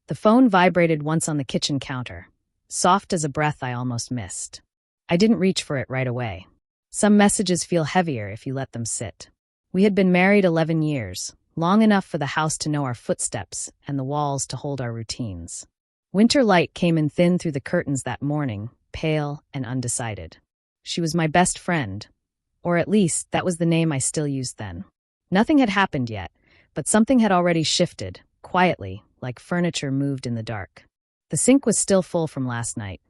The phone vibrated once on the kitchen counter, soft as a breath I almost missed. I didn't reach for it right away. Some messages feel heavier if you let them sit. We had been married 11 years, long enough for the house to know our footsteps and the walls to hold our routines. Winter light came in thin through the curtains that morning, pale and undecided. She was my best friend, or at least that was the name I still used then. Nothing had happened yet, but something had already shifted, quietly, like furniture moved in the dark. The sink was still full from last night.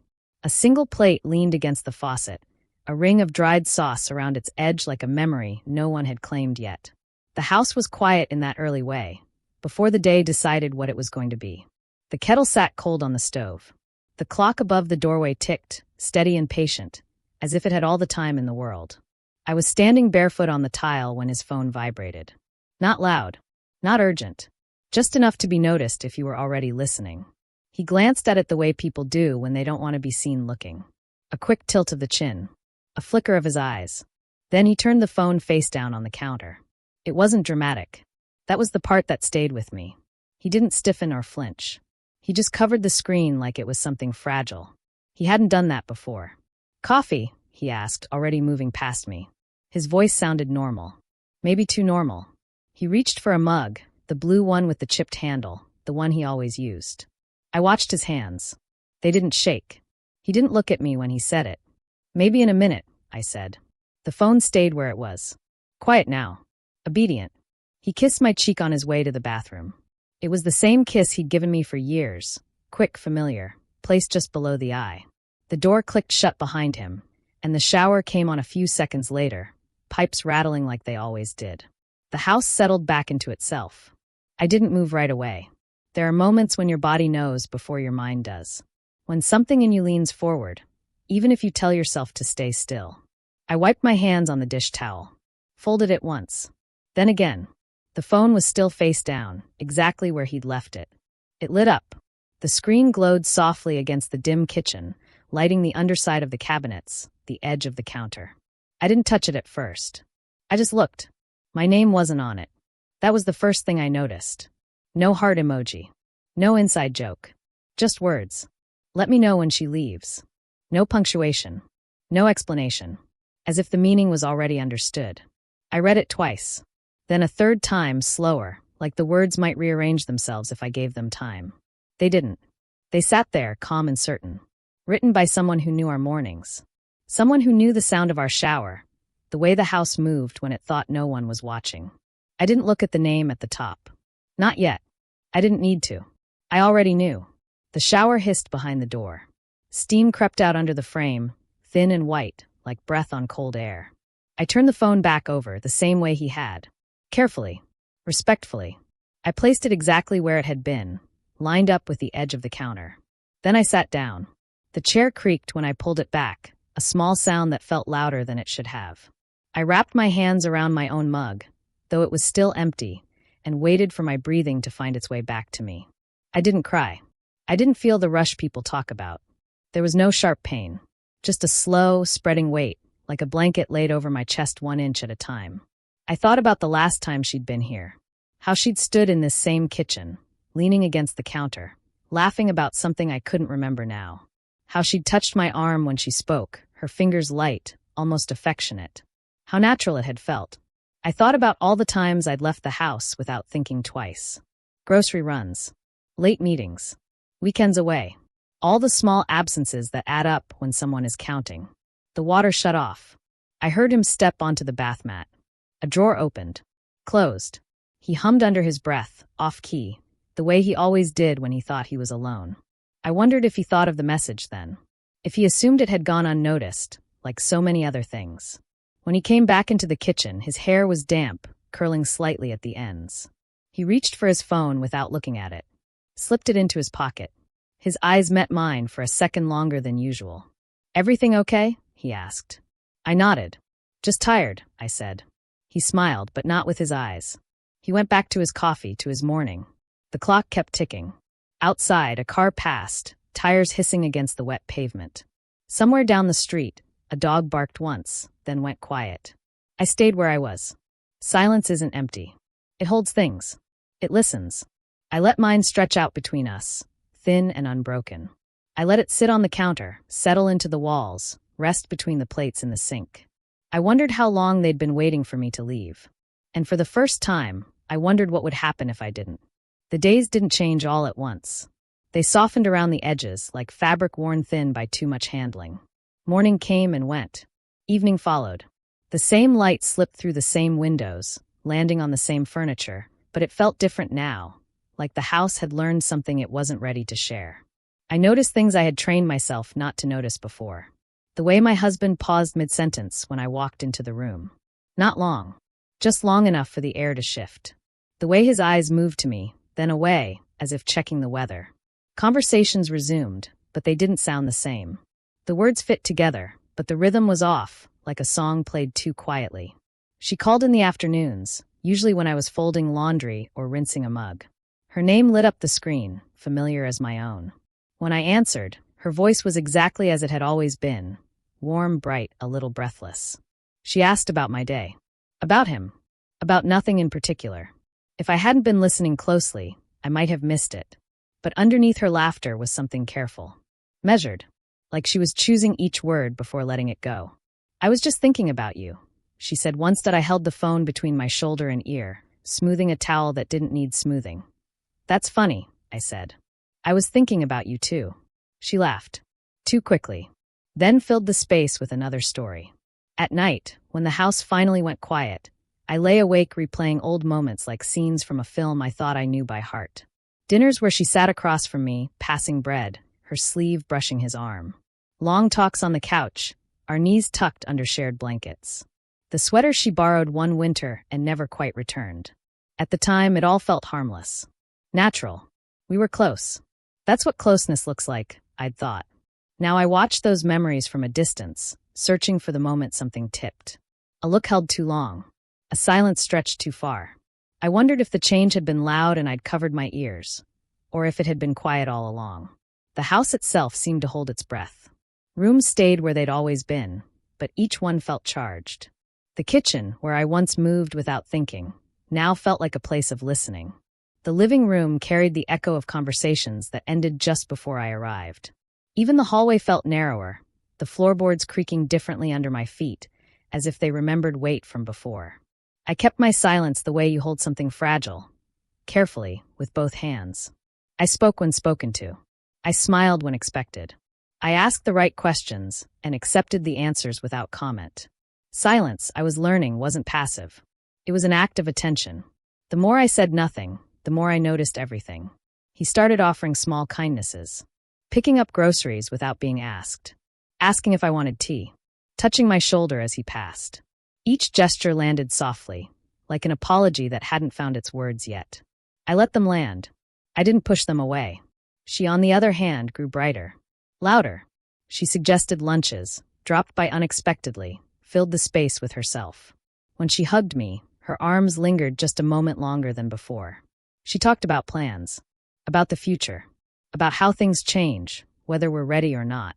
A single plate leaned against the faucet, a ring of dried sauce around its edge like a memory no one had claimed yet. The house was quiet in that early way, before the day decided what it was going to be. The kettle sat cold on the stove. The clock above the doorway ticked, steady and patient, as if it had all the time in the world. I was standing barefoot on the tile when his phone vibrated. Not loud, not urgent, just enough to be noticed if you were already listening. He glanced at it the way people do when they don't want to be seen looking. A quick tilt of the chin, a flicker of his eyes. Then he turned the phone face down on the counter. It wasn't dramatic. That was the part that stayed with me. He didn't stiffen or flinch. He just covered the screen like it was something fragile. He hadn't done that before. "Coffee?" he asked, already moving past me. His voice sounded normal. Maybe too normal. He reached for a mug, the blue one with the chipped handle, the one he always used. I watched his hands. They didn't shake. He didn't look at me when he said it. "Maybe in a minute," I said. The phone stayed where it was. Quiet now. Obedient. He kissed my cheek on his way to the bathroom. It was the same kiss he'd given me for years, quick, familiar, placed just below the eye. The door clicked shut behind him, and the shower came on a few seconds later, pipes rattling like they always did. The house settled back into itself. I didn't move right away. There are moments when your body knows before your mind does. When something in you leans forward, even if you tell yourself to stay still. I wiped my hands on the dish towel, folded it once, then again. The phone was still face down, exactly where he'd left it. It lit up. The screen glowed softly against the dim kitchen, lighting the underside of the cabinets, the edge of the counter. I didn't touch it at first. I just looked. My name wasn't on it. That was the first thing I noticed. No heart emoji. No inside joke. Just words. "Let me know when she leaves." No punctuation. No explanation. As if the meaning was already understood. I read it twice. Then a third time, slower, like the words might rearrange themselves if I gave them time. They didn't. They sat there, calm and certain. Written by someone who knew our mornings. Someone who knew the sound of our shower, the way the house moved when it thought no one was watching. I didn't look at the name at the top. Not yet. I didn't need to. I already knew. The shower hissed behind the door. Steam crept out under the frame, thin and white, like breath on cold air. I turned the phone back over, the same way he had. Carefully, respectfully. I placed it exactly where it had been, lined up with the edge of the counter. Then I sat down. The chair creaked when I pulled it back, a small sound that felt louder than it should have. I wrapped my hands around my own mug, though it was still empty, and waited for my breathing to find its way back to me. I didn't cry. I didn't feel the rush people talk about. There was no sharp pain, just a slow, spreading weight, like a blanket laid over my chest 1 inch at a time. I thought about the last time she'd been here, how she'd stood in this same kitchen, leaning against the counter, laughing about something I couldn't remember now. How she'd touched my arm when she spoke, her fingers light, almost affectionate. How natural it had felt. I thought about all the times I'd left the house without thinking twice. Grocery runs, late meetings, weekends away. All the small absences that add up when someone is counting. The water shut off. I heard him step onto the bath mat. A drawer opened, closed. He hummed under his breath, off-key, the way he always did when he thought he was alone. I wondered if he thought of the message then. If he assumed it had gone unnoticed, like so many other things. When he came back into the kitchen, his hair was damp, curling slightly at the ends. He reached for his phone without looking at it, slipped it into his pocket. His eyes met mine for a second longer than usual. "Everything okay?" he asked. I nodded. "Just tired," I said. He smiled, but not with his eyes. He went back to his coffee, to his morning. The clock kept ticking. Outside, a car passed, tires hissing against the wet pavement. Somewhere down the street, a dog barked once, then went quiet. I stayed where I was. Silence isn't empty. It holds things. It listens. I let mine stretch out between us, thin and unbroken. I let it sit on the counter, settle into the walls, rest between the plates in the sink. I wondered how long they'd been waiting for me to leave. And for the first time, I wondered what would happen if I didn't. The days didn't change all at once. They softened around the edges, like fabric worn thin by too much handling. Morning came and went. Evening followed. The same light slipped through the same windows, landing on the same furniture, but it felt different now, like the house had learned something it wasn't ready to share. I noticed things I had trained myself not to notice before. The way my husband paused mid-sentence when I walked into the room. Not long. Just long enough for the air to shift. The way his eyes moved to me, then away, as if checking the weather. Conversations resumed, but they didn't sound the same. The words fit together, but the rhythm was off, like a song played too quietly. She called in the afternoons, usually when I was folding laundry or rinsing a mug. Her name lit up the screen, familiar as my own. When I answered, her voice was exactly as it had always been, warm, bright, a little breathless. She asked about my day. About him. About nothing in particular. If I hadn't been listening closely, I might have missed it. But underneath her laughter was something careful. Measured. Like she was choosing each word before letting it go. I was just thinking about you, she said once that I held the phone between my shoulder and ear, smoothing a towel that didn't need smoothing. That's funny, I said. I was thinking about you too. She laughed. Too quickly. Then filled the space with another story. At night, when the house finally went quiet, I lay awake replaying old moments like scenes from a film I thought I knew by heart. Dinners where she sat across from me, passing bread, her sleeve brushing his arm. Long talks on the couch, our knees tucked under shared blankets. The sweater she borrowed one winter and never quite returned. At the time, it all felt harmless. Natural. We were close. That's what closeness looks like, I'd thought. Now I watched those memories from a distance, searching for the moment something tipped. A look held too long. A silence stretched too far. I wondered if the change had been loud and I'd covered my ears, or if it had been quiet all along. The house itself seemed to hold its breath. Rooms stayed where they'd always been, but each one felt charged. The kitchen, where I once moved without thinking, now felt like a place of listening. The living room carried the echo of conversations that ended just before I arrived. Even the hallway felt narrower, the floorboards creaking differently under my feet, as if they remembered weight from before. I kept my silence the way you hold something fragile, carefully, with both hands. I spoke when spoken to. I smiled when expected. I asked the right questions and accepted the answers without comment. Silence, I was learning, wasn't passive. It was an act of attention. The more I said nothing, the more I noticed everything. He started offering small kindnesses. Picking up groceries without being asked. Asking if I wanted tea. Touching my shoulder as he passed. Each gesture landed softly, like an apology that hadn't found its words yet. I let them land. I didn't push them away. She, on the other hand, grew brighter. Louder. She suggested lunches, dropped by unexpectedly, filled the space with herself. When she hugged me, her arms lingered just a moment longer than before. She talked about plans. About the future. About how things change, whether we're ready or not.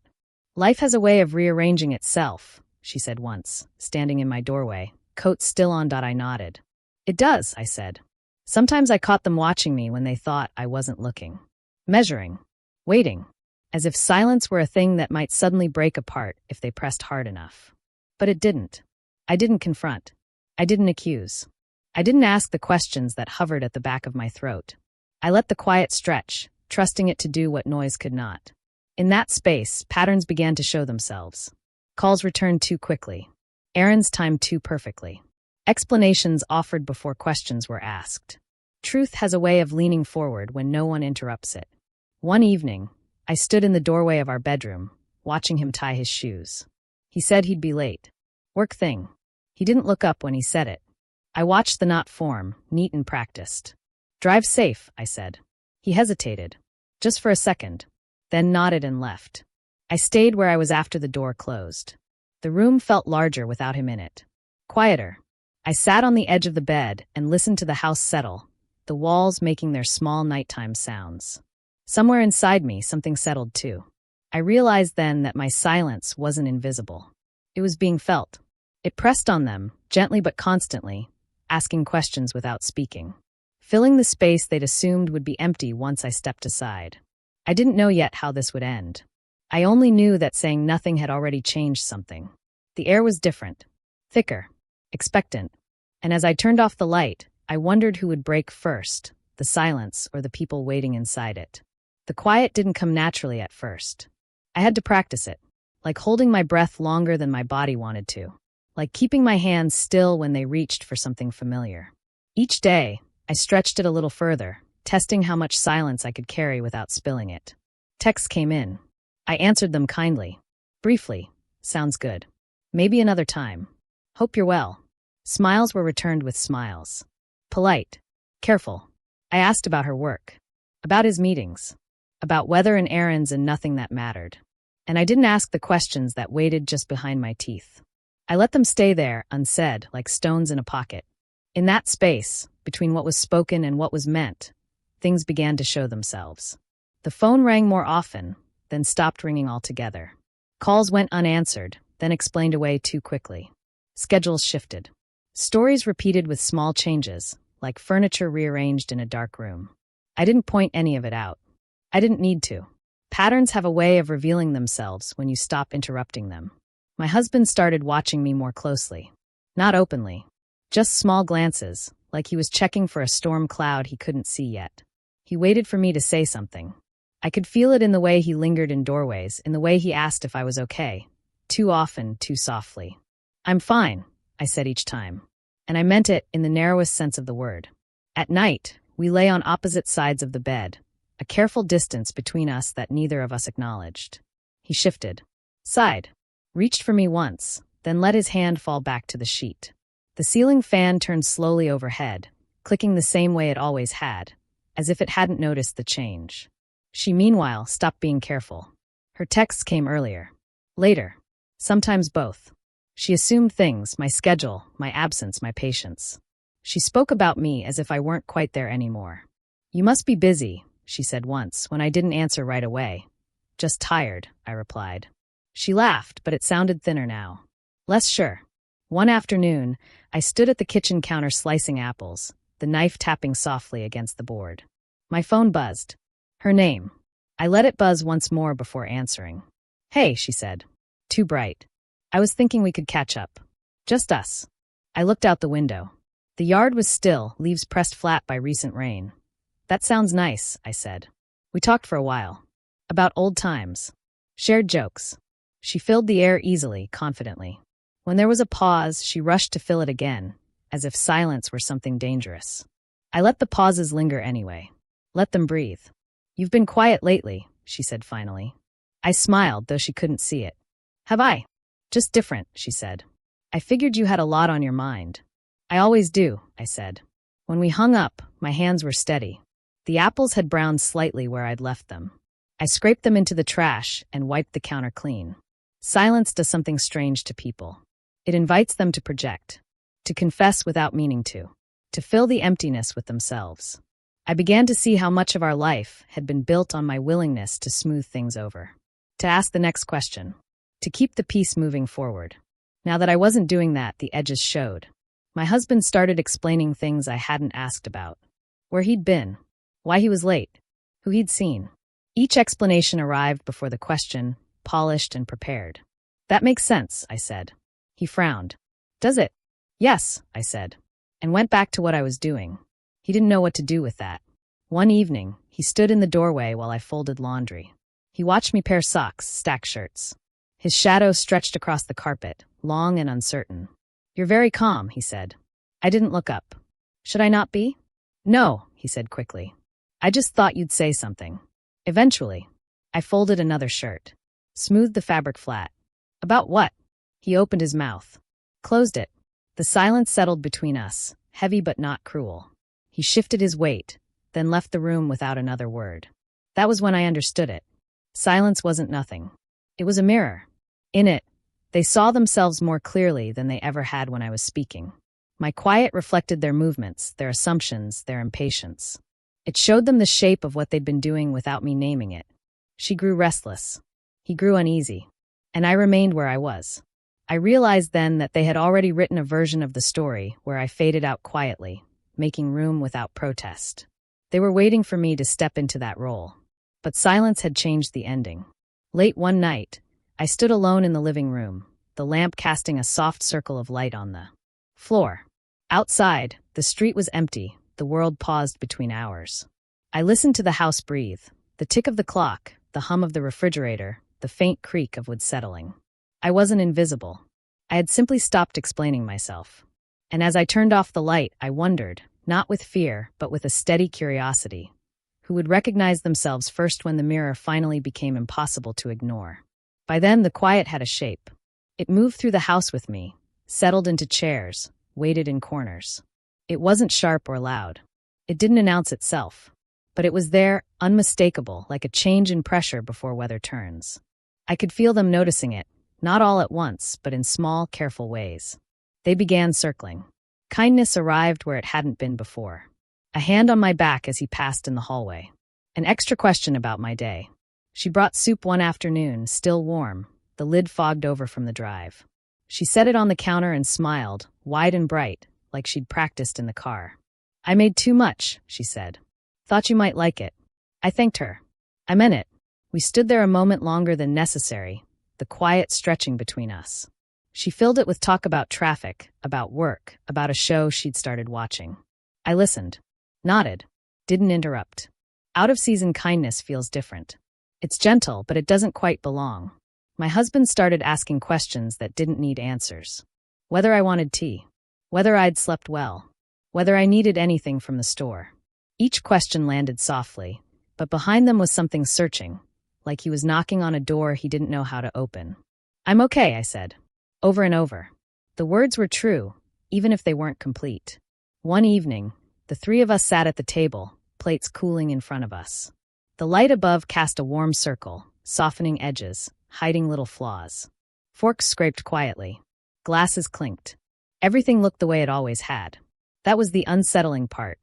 Life has a way of rearranging itself, she said once, standing in my doorway, coat still on. I nodded. It does, I said. Sometimes I caught them watching me when they thought I wasn't looking. Measuring. Waiting. As if silence were a thing that might suddenly break apart if they pressed hard enough. But it didn't. I didn't confront. I didn't accuse. I didn't ask the questions that hovered at the back of my throat. I let the quiet stretch, trusting it to do what noise could not. In that space, patterns began to show themselves. Calls returned too quickly. Errands timed too perfectly. Explanations offered before questions were asked. Truth has a way of leaning forward when no one interrupts it. One evening, I stood in the doorway of our bedroom, watching him tie his shoes. He said he'd be late. Work thing. He didn't look up when he said it. I watched the knot form, neat and practiced. Drive safe, I said. He hesitated. Just for a second. Then nodded and left. I stayed where I was after the door closed. The room felt larger without him in it. Quieter. I sat on the edge of the bed and listened to the house settle, the walls making their small nighttime sounds. Somewhere inside me, something settled too. I realized then that my silence wasn't invisible. It was being felt. It pressed on them, gently but constantly, asking questions without speaking. filling the space they'd assumed would be empty once I stepped aside. I didn't know yet how this would end. I only knew that saying nothing had already changed something. The air was different, thicker, expectant, and as I turned off the light, I wondered who would break first, the silence or the people waiting inside it. The quiet didn't come naturally at first. I had to practice it, like holding my breath longer than my body wanted to, like keeping my hands still when they reached for something familiar. Each day, I stretched it a little further, testing how much silence I could carry without spilling it. Texts came in. I answered them kindly. Briefly. Sounds good. Maybe another time. Hope you're well. Smiles were returned with smiles. Polite. Careful. I asked about her work. About his meetings. About weather and errands and nothing that mattered. And I didn't ask the questions that waited just behind my teeth. I let them stay there, unsaid, like stones in a pocket. In that space, between what was spoken and what was meant, things began to show themselves. The phone rang more often, then stopped ringing altogether. Calls went unanswered, then explained away too quickly. Schedules shifted. Stories repeated with small changes, like furniture rearranged in a dark room. I didn't point any of it out. I didn't need to. Patterns have a way of revealing themselves when you stop interrupting them. My husband started watching me more closely. Not openly. Just small glances, like he was checking for a storm cloud he couldn't see yet. He waited for me to say something. I could feel it in the way he lingered in doorways, in the way he asked if I was okay. Too often, too softly. I'm fine, I said each time. And I meant it in the narrowest sense of the word. At night, we lay on opposite sides of the bed, a careful distance between us that neither of us acknowledged. He shifted, sighed, reached for me once, then let his hand fall back to the sheet. The ceiling fan turned slowly overhead, clicking the same way it always had, as if it hadn't noticed the change. She, meanwhile, stopped being careful. Her texts came earlier. Later. Sometimes both. She assumed things, my schedule, my absence, my patience. She spoke about me as if I weren't quite there anymore. You must be busy, she said once, when I didn't answer right away. Just tired, I replied. She laughed, but it sounded thinner now. Less sure. One afternoon, I stood at the kitchen counter slicing apples, the knife tapping softly against the board. My phone buzzed. Her name. I let it buzz once more before answering. Hey, she said. Too bright. I was thinking we could catch up. Just us. I looked out the window. The yard was still, leaves pressed flat by recent rain. That sounds nice, I said. We talked for a while. About old times. Shared jokes. She filled the air easily, confidently. When there was a pause, she rushed to fill it again, as if silence were something dangerous. I let the pauses linger anyway. Let them breathe. You've been quiet lately, she said finally. I smiled, though she couldn't see it. Have I? Just different, she said. I figured you had a lot on your mind. I always do, I said. When we hung up, my hands were steady. The apples had browned slightly where I'd left them. I scraped them into the trash and wiped the counter clean. Silence does something strange to people. It invites them to project, to confess without meaning to fill the emptiness with themselves. I began to see how much of our life had been built on my willingness to smooth things over, to ask the next question, to keep the piece moving forward. Now that I wasn't doing that, the edges showed. My husband started explaining things I hadn't asked about. Where he'd been, why he was late, who he'd seen. Each explanation arrived before the question, polished and prepared. That makes sense, I said. He frowned. Does it? Yes, I said, and went back to what I was doing. He didn't know what to do with that. One evening, he stood in the doorway while I folded laundry. He watched me pair socks, stack shirts. His shadow stretched across the carpet, long and uncertain. You're very calm, he said. I didn't look up. Should I not be? No, he said quickly. I just thought you'd say something. Eventually. I folded another shirt. Smoothed the fabric flat. About what? He opened his mouth. Closed it. The silence settled between us, heavy but not cruel. He shifted his weight, then left the room without another word. That was when I understood it. Silence wasn't nothing. It was a mirror. In it, they saw themselves more clearly than they ever had when I was speaking. My quiet reflected their movements, their assumptions, their impatience. It showed them the shape of what they'd been doing without me naming it. She grew restless. He grew uneasy. And I remained where I was. I realized then that they had already written a version of the story where I faded out quietly, making room without protest. They were waiting for me to step into that role. But silence had changed the ending. Late one night, I stood alone in the living room, the lamp casting a soft circle of light on the floor. Outside, the street was empty, the world paused between hours. I listened to the house breathe, the tick of the clock, the hum of the refrigerator, the faint creak of wood settling. I wasn't invisible. I had simply stopped explaining myself. And as I turned off the light, I wondered, not with fear, but with a steady curiosity, who would recognize themselves first when the mirror finally became impossible to ignore. By then, the quiet had a shape. It moved through the house with me, settled into chairs, waited in corners. It wasn't sharp or loud. It didn't announce itself. But it was there, unmistakable, like a change in pressure before weather turns. I could feel them noticing it, not all at once, but in small, careful ways. They began circling. Kindness arrived where it hadn't been before. A hand on my back as he passed in the hallway. An extra question about my day. She brought soup one afternoon, still warm, the lid fogged over from the drive. She set it on the counter and smiled, wide and bright, like she'd practiced in the car. "I made too much," she said. "Thought you might like it." I thanked her. I meant it. We stood there a moment longer than necessary, the quiet stretching between us. She filled it with talk about traffic, about work, about a show she'd started watching. I listened, nodded, didn't interrupt. Out-of-season kindness feels different. It's gentle, but it doesn't quite belong. My husband started asking questions that didn't need answers. Whether I wanted tea, whether I'd slept well, whether I needed anything from the store. Each question landed softly, but behind them was something searching, like he was knocking on a door he didn't know how to open. "I'm okay," I said, over and over. The words were true, even if they weren't complete. One evening, the three of us sat at the table, plates cooling in front of us. The light above cast a warm circle, softening edges, hiding little flaws. Forks scraped quietly. Glasses clinked. Everything looked the way it always had. That was the unsettling part.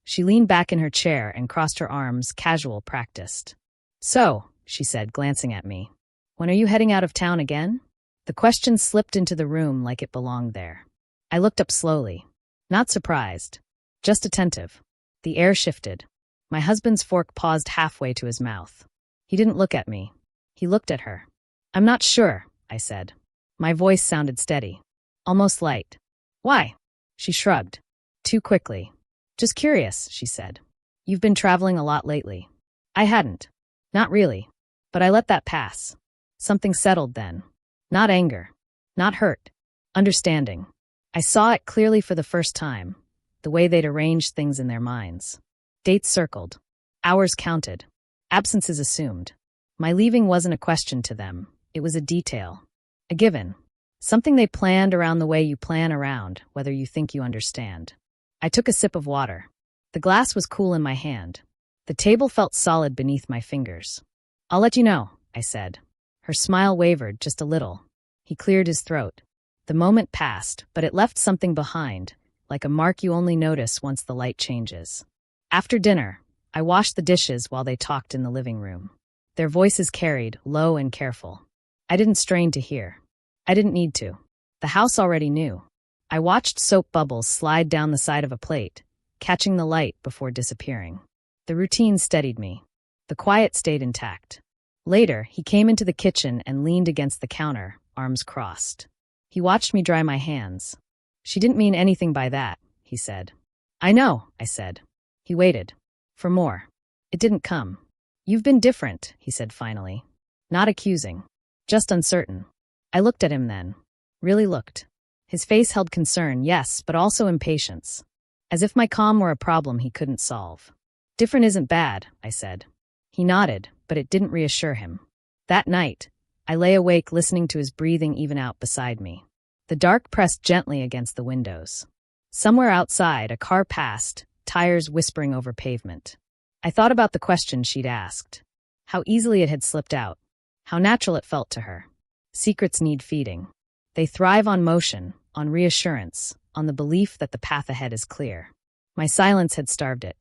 She leaned back in her chair and crossed her arms, casual, practiced. "So," she said, glancing at me, "when are you heading out of town again?" The question slipped into the room like it belonged there. I looked up slowly. Not surprised. Just attentive. The air shifted. My husband's fork paused halfway to his mouth. He didn't look at me. He looked at her. "I'm not sure," I said. My voice sounded steady. Almost light. "Why?" She shrugged. Too quickly. "Just curious," she said. "You've been traveling a lot lately." I hadn't. Not really. But I let that pass. Something settled then. Not anger. Not hurt. Understanding. I saw it clearly for the first time, the way they'd arranged things in their minds. Dates circled. Hours counted. Absences assumed. My leaving wasn't a question to them. It was a detail. A given. Something they planned around the way you plan around, whether you think you understand. I took a sip of water. The glass was cool in my hand. The table felt solid beneath my fingers. "I'll let you know," I said. Her smile wavered just a little. He cleared his throat. The moment passed, but it left something behind, like a mark you only notice once the light changes. After dinner, I washed the dishes while they talked in the living room. Their voices carried, low and careful. I didn't strain to hear. I didn't need to. The house already knew. I watched soap bubbles slide down the side of a plate, catching the light before disappearing. The routine steadied me. The quiet stayed intact. Later, he came into the kitchen and leaned against the counter, arms crossed. He watched me dry my hands. "She didn't mean anything by that," he said. "I know," I said. He waited. For more. It didn't come. "You've been different," he said finally. Not accusing. Just uncertain. I looked at him then. Really looked. His face held concern, yes, but also impatience. As if my calm were a problem he couldn't solve. "Different isn't bad," I said. He nodded, but it didn't reassure him. That night, I lay awake listening to his breathing even out beside me. The dark pressed gently against the windows. Somewhere outside, a car passed, tires whispering over pavement. I thought about the question she'd asked. How easily it had slipped out. How natural it felt to her. Secrets need feeding. They thrive on motion, on reassurance, on the belief that the path ahead is clear. My silence had starved it.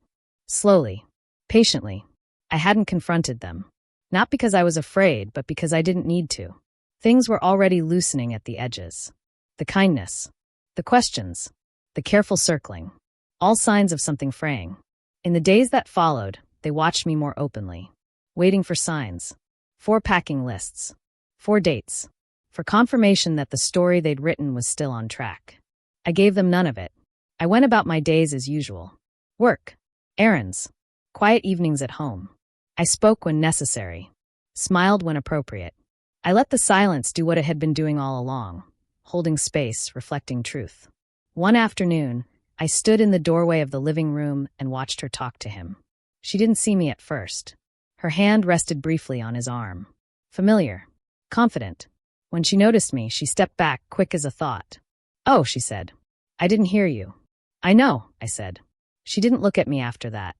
Slowly, patiently, I hadn't confronted them. Not because I was afraid, but because I didn't need to. Things were already loosening at the edges. The kindness. The questions. The careful circling. all signs of something fraying. In the days that followed, they watched me more openly, waiting for signs, for packing lists, for dates, for confirmation that the story they'd written was still on track. I gave them none of it. I went about my days as usual. Work, errands, quiet evenings at home. I spoke when necessary, smiled when appropriate. I let the silence do what it had been doing all along, holding space, reflecting truth. One afternoon, I stood in the doorway of the living room and watched her talk to him. She didn't see me at first. Her hand rested briefly on his arm. Familiar, confident. When she noticed me, she stepped back, quick as a thought. "Oh," she said. "I didn't hear you." "I know," I said. She didn't look at me after that.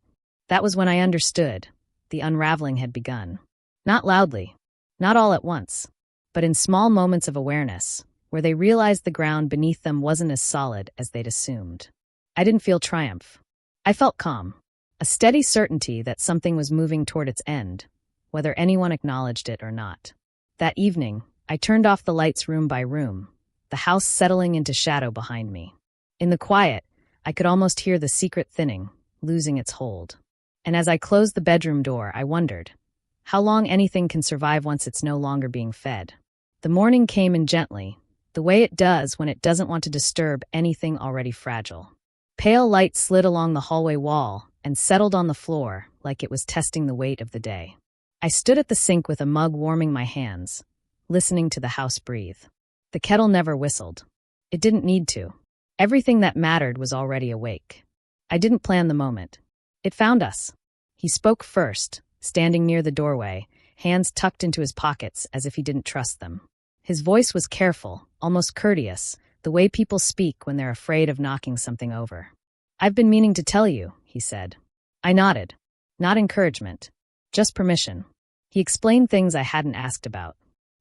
That was when I understood. The unraveling had begun. Not loudly, not all at once, but in small moments of awareness, where they realized the ground beneath them wasn't as solid as they'd assumed. I didn't feel triumph. I felt calm, a steady certainty that something was moving toward its end, whether anyone acknowledged it or not. That evening, I turned off the lights room by room, the house settling into shadow behind me. In the quiet, I could almost hear the secret thinning, losing its hold. And as I closed the bedroom door, I wondered, how long anything can survive once it's no longer being fed. The morning came in gently, the way it does when it doesn't want to disturb anything already fragile. Pale light slid along the hallway wall and settled on the floor like it was testing the weight of the day. I stood at the sink with a mug warming my hands, listening to the house breathe. The kettle never whistled. It didn't need to. Everything that mattered was already awake. I didn't plan the moment. It found us. He spoke first, standing near the doorway, hands tucked into his pockets as if he didn't trust them. His voice was careful, almost courteous, the way people speak when they're afraid of knocking something over. "I've been meaning to tell you," he said. I nodded. Not encouragement, just permission. He explained things I hadn't asked about.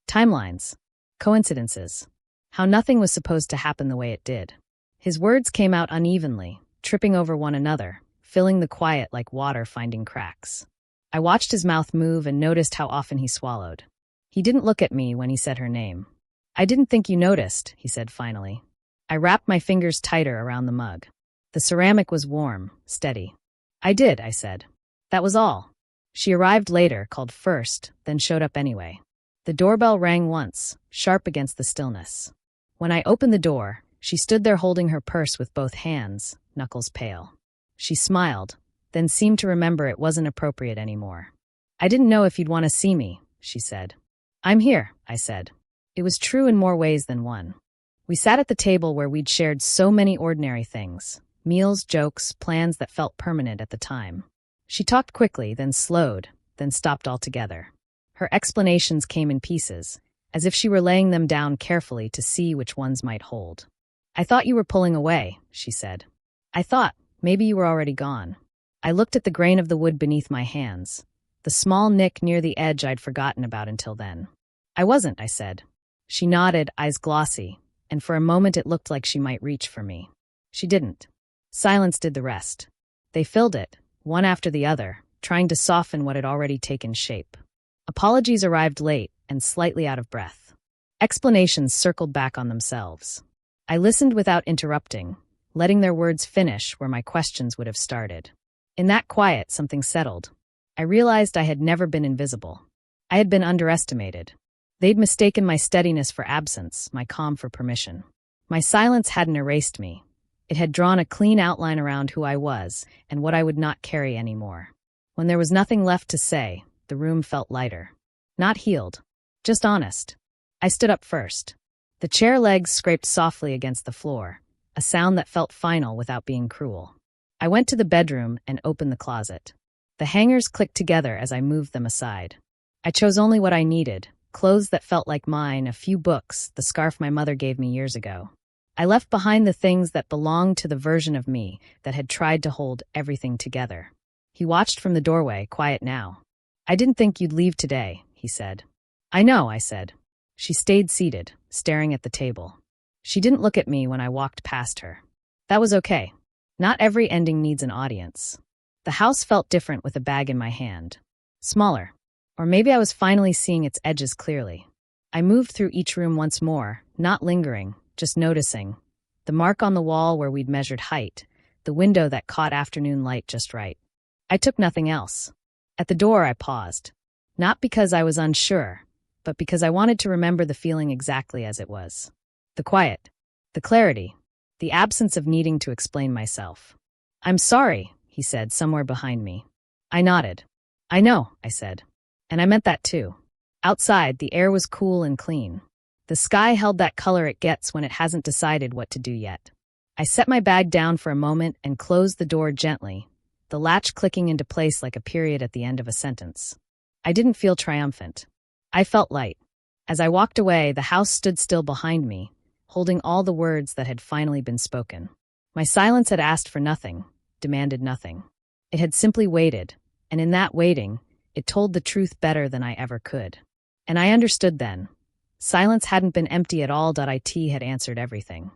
Timelines, coincidences, how nothing was supposed to happen the way it did. His words came out unevenly, tripping over one another, filling the quiet like water finding cracks. I watched his mouth move and noticed how often he swallowed. He didn't look at me when he said her name. "I didn't think you noticed," he said finally. I wrapped my fingers tighter around the mug. The ceramic was warm, steady. "I did," I said. That was all. She arrived later, called first, then showed up anyway. The doorbell rang once, sharp against the stillness. When I opened the door, she stood there holding her purse with both hands, knuckles pale. She smiled, then seemed to remember it wasn't appropriate anymore. "I didn't know if you'd want to see me," she said. "I'm here," I said. It was true in more ways than one. We sat at the table where we'd shared so many ordinary things, meals, jokes, plans that felt permanent at the time. She talked quickly, then slowed, then stopped altogether. Her explanations came in pieces, as if she were laying them down carefully to see which ones might hold. "I thought you were pulling away," she said. "I thought, maybe you were already gone." I looked at the grain of the wood beneath my hands, the small nick near the edge I'd forgotten about until then. "I wasn't," I said. She nodded, eyes glossy, and for a moment it looked like she might reach for me. She didn't. Silence did the rest. They filled it, one after the other, trying to soften what had already taken shape. Apologies arrived late and slightly out of breath. Explanations circled back on themselves. I listened without interrupting, letting their words finish where my questions would have started. In that quiet, something settled. I realized I had never been invisible. I had been underestimated. They'd mistaken my steadiness for absence, my calm for permission. My silence hadn't erased me. It had drawn a clean outline around who I was and what I would not carry anymore. When there was nothing left to say, the room felt lighter. Not healed, just honest. I stood up first. The chair legs scraped softly against the floor, a sound that felt final without being cruel. I went to the bedroom and opened the closet. The hangers clicked together as I moved them aside. I chose only what I needed, clothes that felt like mine, a few books, the scarf my mother gave me years ago. I left behind the things that belonged to the version of me that had tried to hold everything together. He watched from the doorway, quiet now. "I didn't think you'd leave today," he said. "I know," I said. She stayed seated, staring at the table. She didn't look at me when I walked past her. That was okay. Not every ending needs an audience. The house felt different with a bag in my hand. Smaller. Or maybe I was finally seeing its edges clearly. I moved through each room once more, not lingering, just noticing. The mark on the wall where we'd measured height, the window that caught afternoon light just right. I took nothing else. At the door, I paused. Not because I was unsure, but because I wanted to remember the feeling exactly as it was. The quiet, the clarity, the absence of needing to explain myself. "I'm sorry," he said somewhere behind me. I nodded. "I know," I said. And I meant that too. Outside, the air was cool and clean. The sky held that color it gets when it hasn't decided what to do yet. I set my bag down for a moment and closed the door gently, the latch clicking into place like a period at the end of a sentence. I didn't feel triumphant. I felt light. As I walked away, the house stood still behind me, holding all the words that had finally been spoken. My silence had asked for nothing, demanded nothing. It had simply waited, and in that waiting, it told the truth better than I ever could. And I understood then. Silence hadn't been empty at all. It had answered everything.